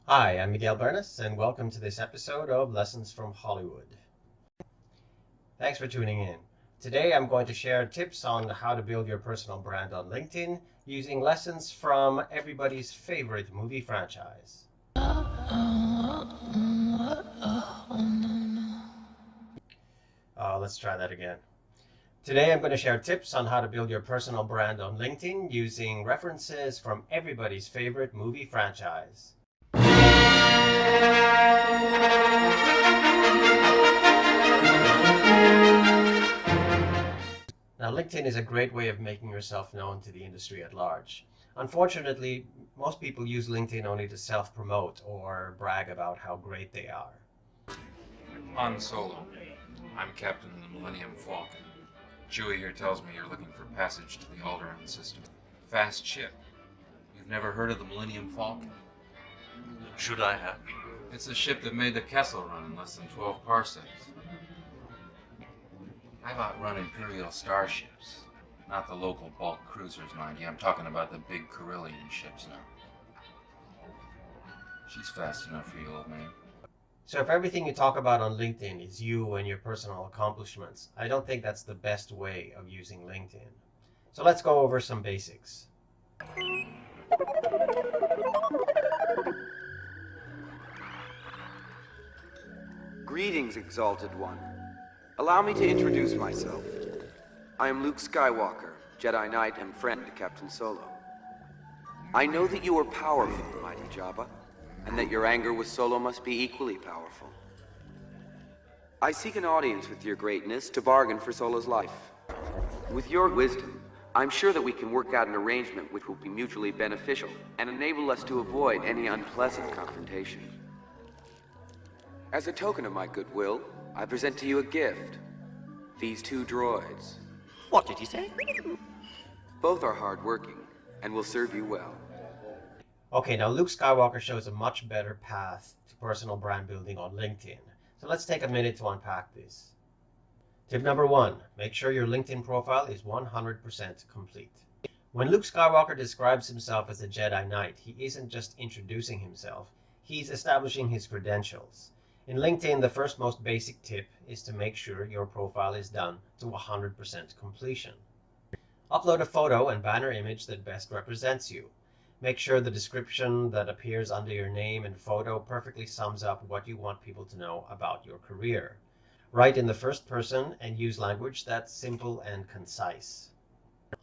Hi, I'm Miguel Bernas, and welcome to this episode of Lessons from Hollywood. Thanks for tuning in. Today I'm going to share tips on how to build your personal brand on LinkedIn using lessons from everybody's favorite movie franchise. Let's try that again. Today I'm going to share tips on how to build your personal brand on LinkedIn using references from everybody's favorite movie franchise. Now, LinkedIn is a great way of making yourself known to the industry at large. Unfortunately, most people use LinkedIn only to self-promote or brag about how great they are. Han Solo. I'm captain of the Millennium Falcon. Chewie here tells me you're looking for passage to the Alderaan system. Fast ship. You've never heard of the Millennium Falcon? Should I have? It's the ship that made the Kessel run in less than 12 parsecs. I've outrun Imperial starships. Not the local bulk cruisers, mind you. I'm talking about the big Corellian ships now. She's fast enough for you, old man. So if everything you talk about on LinkedIn is you and your personal accomplishments, I don't think that's the best way of using LinkedIn. So let's go over some basics. Greetings, Exalted One. Allow me to introduce myself. I am Luke Skywalker, Jedi Knight and friend to Captain Solo. I know that you are powerful, mighty Jabba, and that your anger with Solo must be equally powerful. I seek an audience with your greatness to bargain for Solo's life. With your wisdom, I'm sure that we can work out an arrangement which will be mutually beneficial and enable us to avoid any unpleasant confrontation. As a token of my goodwill, I present to you a gift. These two droids. What did he say? Both are hardworking and will serve you well. Okay, now Luke Skywalker shows a much better path to personal brand building on LinkedIn. So let's take a minute to unpack this. Tip number 1, make sure your LinkedIn profile is 100% complete. When Luke Skywalker describes himself as a Jedi Knight, he isn't just introducing himself, he's establishing his credentials. In LinkedIn, the first most basic tip is to make sure your profile is done to 100% completion. Upload a photo and banner image that best represents you. Make sure the description that appears under your name and photo perfectly sums up what you want people to know about your career. Write in the first person and use language that's simple and concise.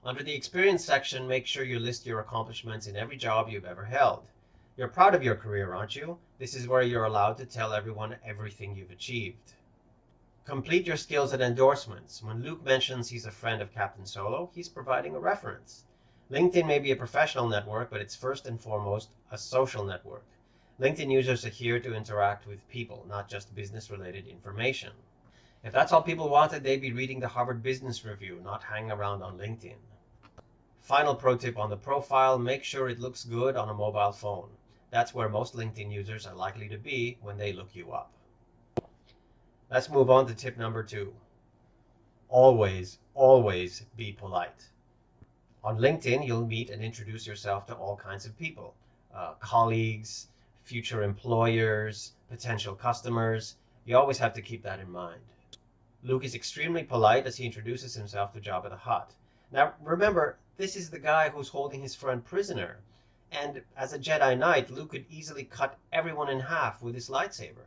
Under the experience section, make sure you list your accomplishments in every job you've ever held. You're proud of your career, aren't you? This is where you're allowed to tell everyone everything you've achieved. Complete your skills and endorsements. When Luke mentions he's a friend of Captain Solo, he's providing a reference. LinkedIn may be a professional network, but it's first and foremost a social network. LinkedIn users are here to interact with people, not just business-related information. If that's all people wanted, they'd be reading the Harvard Business Review, not hanging around on LinkedIn. Final pro tip on the profile, make sure it looks good on a mobile phone. That's where most LinkedIn users are likely to be when they look you up. Let's move on to tip number 2. Always be polite. On LinkedIn, you'll meet and introduce yourself to all kinds of people. Colleagues, future employers, potential customers. You always have to keep that in mind. Luke is extremely polite as he introduces himself to Jabba the Hutt. Now remember, this is the guy who's holding his friend prisoner. And as a Jedi Knight, Luke could easily cut everyone in half with his lightsaber.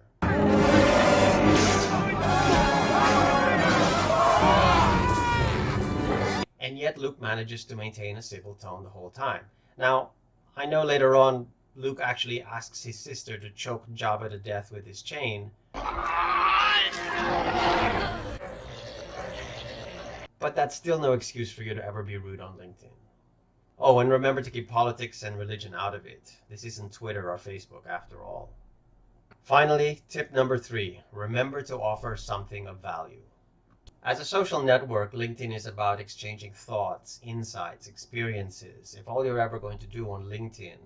And yet Luke manages to maintain a civil tone the whole time. Now, I know later on Luke actually asks his sister to choke Jabba to death with his chain. But that's still no excuse for you to ever be rude on LinkedIn. Oh, and remember to keep politics and religion out of it. This isn't Twitter or Facebook after all. Finally, tip number 3, remember to offer something of value. As a social network, LinkedIn is about exchanging thoughts, insights, experiences. If all you're ever going to do on LinkedIn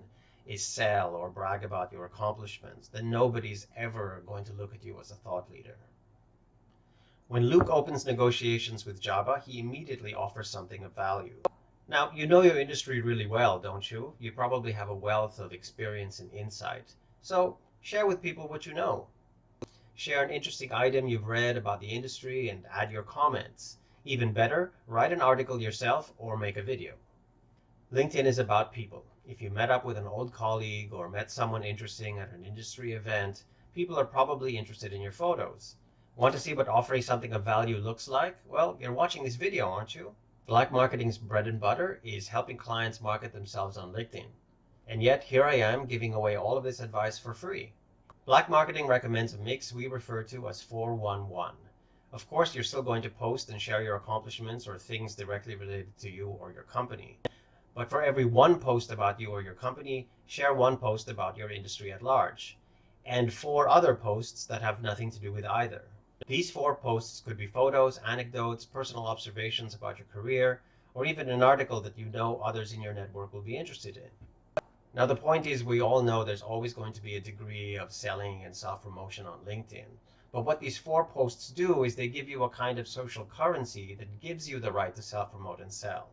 is sell or brag about your accomplishments, then nobody's ever going to look at you as a thought leader. When Luke opens negotiations with Jabba, he immediately offers something of value. Now, you know your industry really well, don't you? You probably have a wealth of experience and insight. So share with people what you know. Share an interesting item you've read about the industry and add your comments. Even better, write an article yourself or make a video. LinkedIn is about people. If you met up with an old colleague or met someone interesting at an industry event, people are probably interested in your photos. Want to see what offering something of value looks like? Well, you're watching this video, aren't you? Black marketing's bread and butter is helping clients market themselves on LinkedIn. And yet, here I am giving away all of this advice for free. Black marketing recommends a mix we refer to as 4-1-1. Of course, you're still going to post and share your accomplishments or things directly related to you or your company. But for every one post about you or your company, share one post about your industry at large, and 4 other posts that have nothing to do with either. These 4 posts could be photos, anecdotes, personal observations about your career, or even an article that you know others in your network will be interested in. Now, the point is, we all know there's always going to be a degree of selling and self-promotion on LinkedIn. But what these 4 posts do is they give you a kind of social currency that gives you the right to self-promote and sell.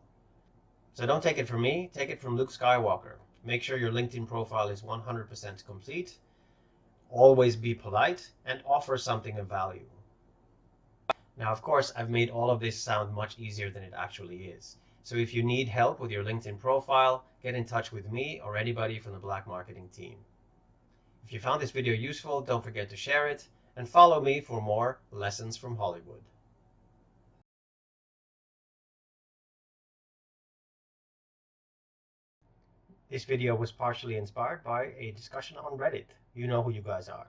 So don't take it from me, take it from Luke Skywalker. Make sure your LinkedIn profile is 100% complete. Always be polite and offer something of value. Now, of course, I've made all of this sound much easier than it actually is. So if you need help with your LinkedIn profile, get in touch with me or anybody from the Black Marketing team. If you found this video useful, don't forget to share it and follow me for more lessons from Hollywood. This video was partially inspired by a discussion on Reddit. You know who you guys are.